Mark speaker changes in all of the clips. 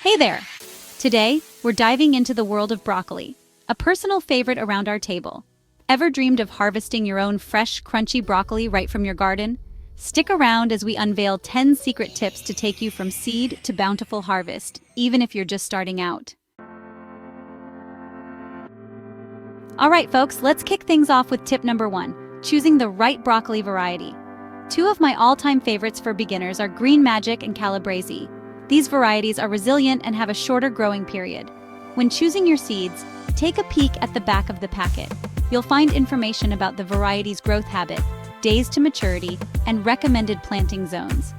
Speaker 1: Hey there! Today, we're diving into the world of broccoli, a personal favorite around our table. Ever dreamed of harvesting your own fresh, crunchy broccoli right from your garden? Stick around as we unveil 10 secret tips to take you from seed to bountiful harvest, even if you're just starting out. All right, folks, let's kick things off with tip number 1, choosing the right broccoli variety. Two of my all-time favorites for beginners are Green Magic and Calabrese. These varieties are resilient and have a shorter growing period. When choosing your seeds, take a peek at the back of the packet. You'll find information about the variety's growth habit, days to maturity, and recommended planting zones.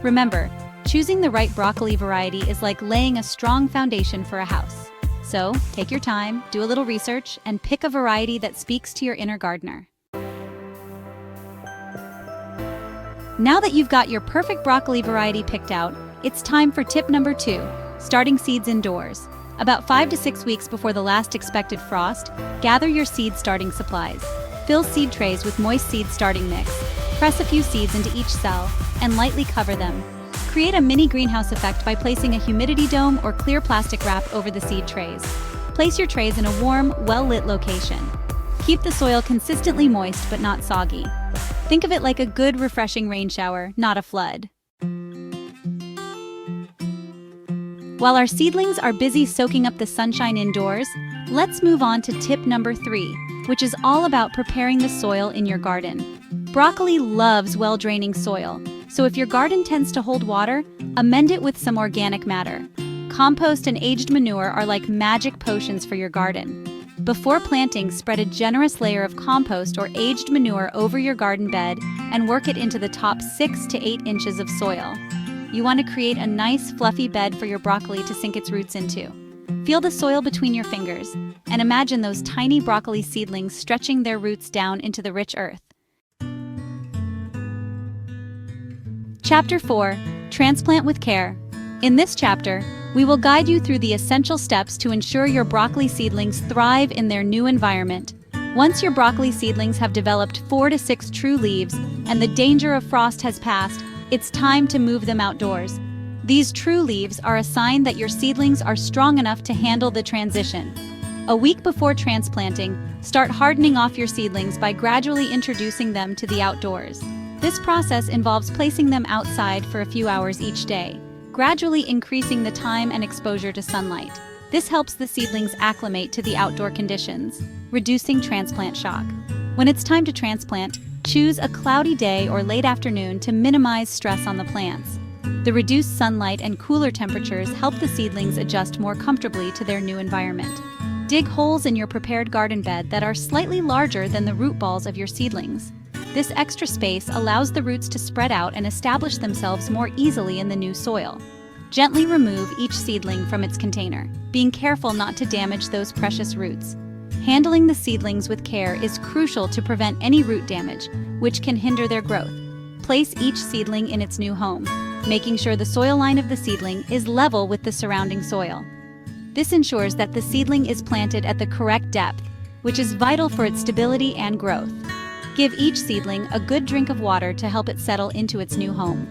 Speaker 1: Remember, choosing the right broccoli variety is like laying a strong foundation for a house. So, take your time, do a little research, and pick a variety that speaks to your inner gardener. Now that you've got your perfect broccoli variety picked out, it's time for tip number 2, starting seeds indoors. About 5 to 6 weeks before the last expected frost, gather your seed starting supplies. Fill seed trays with moist seed starting mix. Press a few seeds into each cell and lightly cover them. Create a mini greenhouse effect by placing a humidity dome or clear plastic wrap over the seed trays. Place your trays in a warm, well-lit location. Keep the soil consistently moist but not soggy. Think of it like a good, refreshing rain shower, not a flood. While our seedlings are busy soaking up the sunshine indoors, let's move on to tip number 3, which is all about preparing the soil in your garden. Broccoli loves well-draining soil, so if your garden tends to hold water, amend it with some organic matter. Compost and aged manure are like magic potions for your garden. Before planting, spread a generous layer of compost or aged manure over your garden bed and work it into the top 6 to 8 inches of soil. You want to create a nice, fluffy bed for your broccoli to sink its roots into. Feel the soil between your fingers, and imagine those tiny broccoli seedlings stretching their roots down into the rich earth. Chapter 4, Transplant with Care. In this chapter, we will guide you through the essential steps to ensure your broccoli seedlings thrive in their new environment. Once your broccoli seedlings have developed 4 to 6 true leaves, and the danger of frost has passed, it's time to move them outdoors. These true leaves are a sign that your seedlings are strong enough to handle the transition. A week before transplanting, start hardening off your seedlings by gradually introducing them to the outdoors. This process involves placing them outside for a few hours each day, gradually increasing the time and exposure to sunlight. This helps the seedlings acclimate to the outdoor conditions, reducing transplant shock. When it's time to transplant, choose a cloudy day or late afternoon to minimize stress on the plants. The reduced sunlight and cooler temperatures help the seedlings adjust more comfortably to their new environment. Dig holes in your prepared garden bed that are slightly larger than the root balls of your seedlings. This extra space allows the roots to spread out and establish themselves more easily in the new soil. Gently remove each seedling from its container, being careful not to damage those precious roots. Handling the seedlings with care is crucial to prevent any root damage, which can hinder their growth. Place each seedling in its new home, making sure the soil line of the seedling is level with the surrounding soil. This ensures that the seedling is planted at the correct depth, which is vital for its stability and growth. Give each seedling a good drink of water to help it settle into its new home.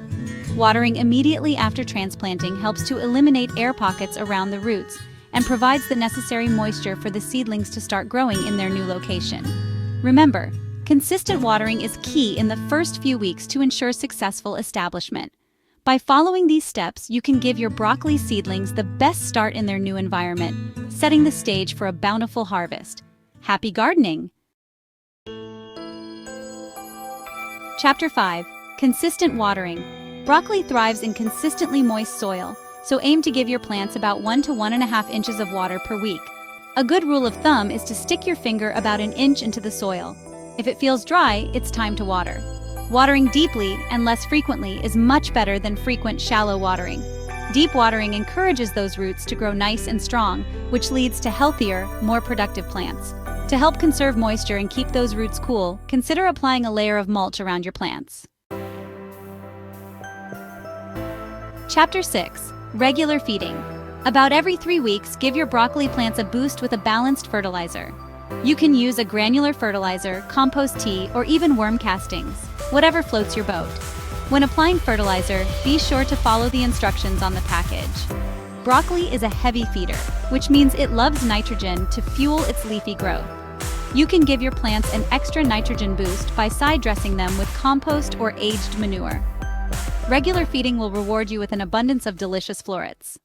Speaker 1: Watering immediately after transplanting helps to eliminate air pockets around the roots and provides the necessary moisture for the seedlings to start growing in their new location. Remember, consistent watering is key in the first few weeks to ensure successful establishment. By following these steps, you can give your broccoli seedlings the best start in their new environment, setting the stage for a bountiful harvest. Happy gardening! Chapter 5, Consistent Watering. Broccoli thrives in consistently moist soil, so aim to give your plants about 1 to 1.5 inches of water per week. A good rule of thumb is to stick your finger about an inch into the soil. If it feels dry, it's time to water. Watering deeply and less frequently is much better than frequent shallow watering. Deep watering encourages those roots to grow nice and strong, which leads to healthier, more productive plants. To help conserve moisture and keep those roots cool, consider applying a layer of mulch around your plants. Chapter 6, Regular Feeding. About every 3 weeks, give your broccoli plants a boost with a balanced fertilizer. You can use a granular fertilizer, compost tea, or even worm castings, whatever floats your boat. When applying fertilizer, be sure to follow the instructions on the package. Broccoli is a heavy feeder, which means it loves nitrogen to fuel its leafy growth. You can give your plants an extra nitrogen boost by side dressing them with compost or aged manure. Regular feeding will reward you with an abundance of delicious florets.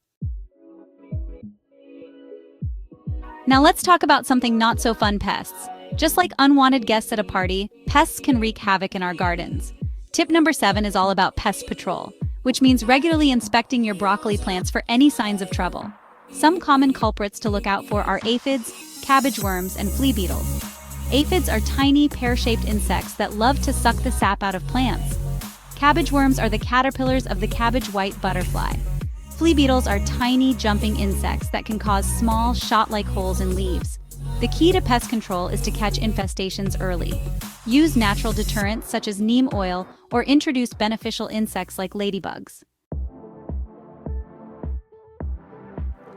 Speaker 1: Now let's talk about something not so fun: pests. Just like unwanted guests at a party, pests can wreak havoc in our gardens. Tip number 7 is all about pest control, which means regularly inspecting your broccoli plants for any signs of trouble. Some common culprits to look out for are aphids, cabbage worms, and flea beetles. Aphids are tiny, pear-shaped insects that love to suck the sap out of plants. Cabbage worms are the caterpillars of the cabbage white butterfly. Flea beetles are tiny, jumping insects that can cause small, shot-like holes in leaves. The key to pest control is to catch infestations early. Use natural deterrents such as neem oil or introduce beneficial insects like ladybugs.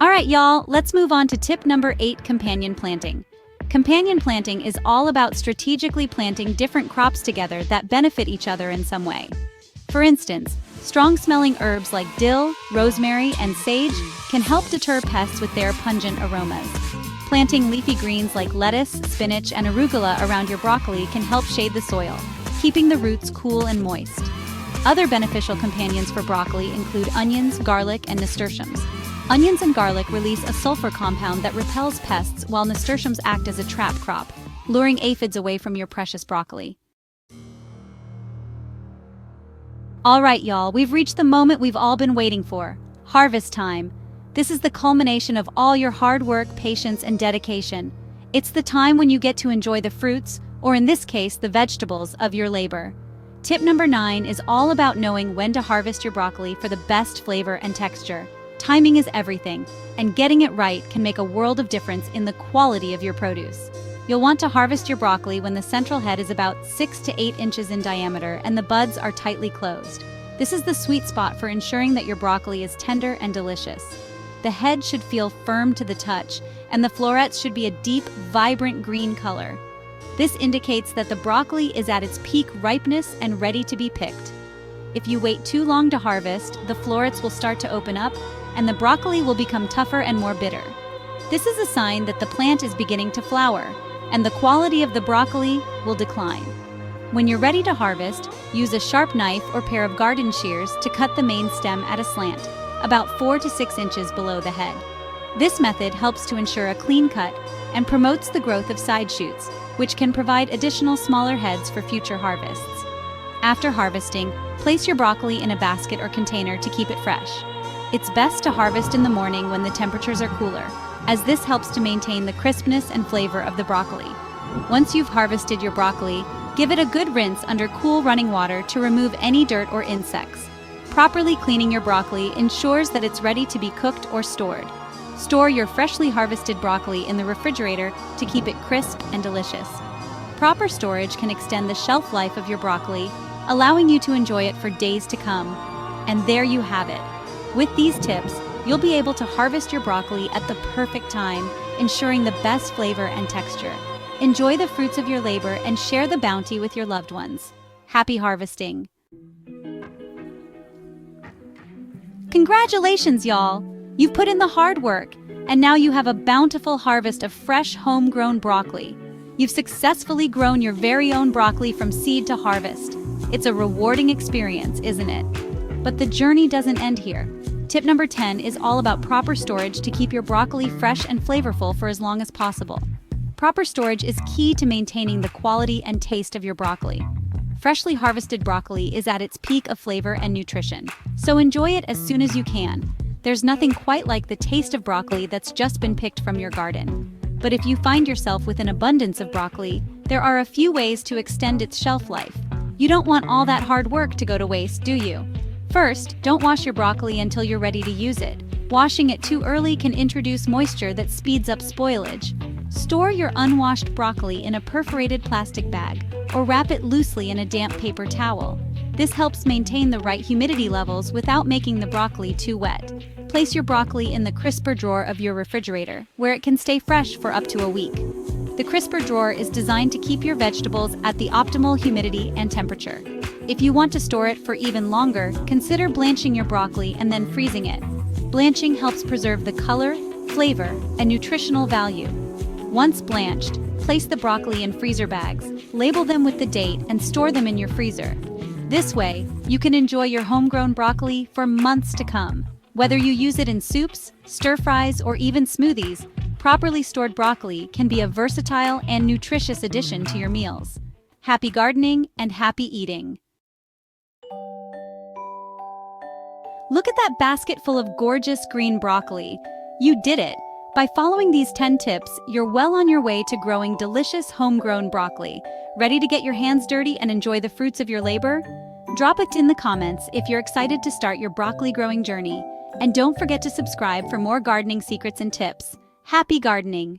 Speaker 1: Alright y'all, let's move on to tip number 8, companion planting. Companion planting is all about strategically planting different crops together that benefit each other in some way. For instance, strong-smelling herbs like dill, rosemary, and sage can help deter pests with their pungent aromas. Planting leafy greens like lettuce, spinach, and arugula around your broccoli can help shade the soil, keeping the roots cool and moist. Other beneficial companions for broccoli include onions, garlic, and nasturtiums. Onions and garlic release a sulfur compound that repels pests, while nasturtiums act as a trap crop, luring aphids away from your precious broccoli. Alright y'all, we've reached the moment we've all been waiting for: harvest time. This is the culmination of all your hard work, patience, and dedication. It's the time when you get to enjoy the fruits, or in this case, the vegetables, of your labor. Tip number 9 is all about knowing when to harvest your broccoli for the best flavor and texture. Timing is everything, and getting it right can make a world of difference in the quality of your produce. You'll want to harvest your broccoli when the central head is about 6 to 8 inches in diameter and the buds are tightly closed. This is the sweet spot for ensuring that your broccoli is tender and delicious. The head should feel firm to the touch, and the florets should be a deep, vibrant green color. This indicates that the broccoli is at its peak ripeness and ready to be picked. If you wait too long to harvest, the florets will start to open up, and the broccoli will become tougher and more bitter. This is a sign that the plant is beginning to flower, and the quality of the broccoli will decline. When you're ready to harvest, use a sharp knife or pair of garden shears to cut the main stem at a slant, about 4 to 6 inches below the head. This method helps to ensure a clean cut and promotes the growth of side shoots, which can provide additional smaller heads for future harvests. After harvesting, place your broccoli in a basket or container to keep it fresh. It's best to harvest in the morning when the temperatures are cooler, as this helps to maintain the crispness and flavor of the broccoli. Once you've harvested your broccoli, give it a good rinse under cool running water to remove any dirt or insects. Properly cleaning your broccoli ensures that it's ready to be cooked or stored. Store your freshly harvested broccoli in the refrigerator to keep it crisp and delicious. Proper storage can extend the shelf life of your broccoli, allowing you to enjoy it for days to come. And there you have it. With these tips, you'll be able to harvest your broccoli at the perfect time, ensuring the best flavor and texture. Enjoy the fruits of your labor and share the bounty with your loved ones. Happy harvesting! Congratulations, y'all! You've put in the hard work, and now you have a bountiful harvest of fresh, homegrown broccoli. You've successfully grown your very own broccoli from seed to harvest. It's a rewarding experience, isn't it? But the journey doesn't end here. Tip number 10 is all about proper storage to keep your broccoli fresh and flavorful for as long as possible. Proper storage is key to maintaining the quality and taste of your broccoli. Freshly harvested broccoli is at its peak of flavor and nutrition, so enjoy it as soon as you can. There's nothing quite like the taste of broccoli that's just been picked from your garden. But if you find yourself with an abundance of broccoli, there are a few ways to extend its shelf life. You don't want all that hard work to go to waste, do you? First, don't wash your broccoli until you're ready to use it. Washing it too early can introduce moisture that speeds up spoilage. Store your unwashed broccoli in a perforated plastic bag, or wrap it loosely in a damp paper towel. This helps maintain the right humidity levels without making the broccoli too wet. Place your broccoli in the crisper drawer of your refrigerator, where it can stay fresh for up to a week. The crisper drawer is designed to keep your vegetables at the optimal humidity and temperature. If you want to store it for even longer, consider blanching your broccoli and then freezing it. Blanching helps preserve the color, flavor, and nutritional value. Once blanched, place the broccoli in freezer bags, label them with the date, and store them in your freezer. This way, you can enjoy your homegrown broccoli for months to come. Whether you use it in soups, stir-fries, or even smoothies, properly stored broccoli can be a versatile and nutritious addition to your meals. Happy gardening and happy eating! Look at that basket full of gorgeous green broccoli. You did it! By following these 10 tips, you're well on your way to growing delicious homegrown broccoli. Ready to get your hands dirty and enjoy the fruits of your labor? Drop it in the comments if you're excited to start your broccoli growing journey. And don't forget to subscribe for more gardening secrets and tips. Happy gardening!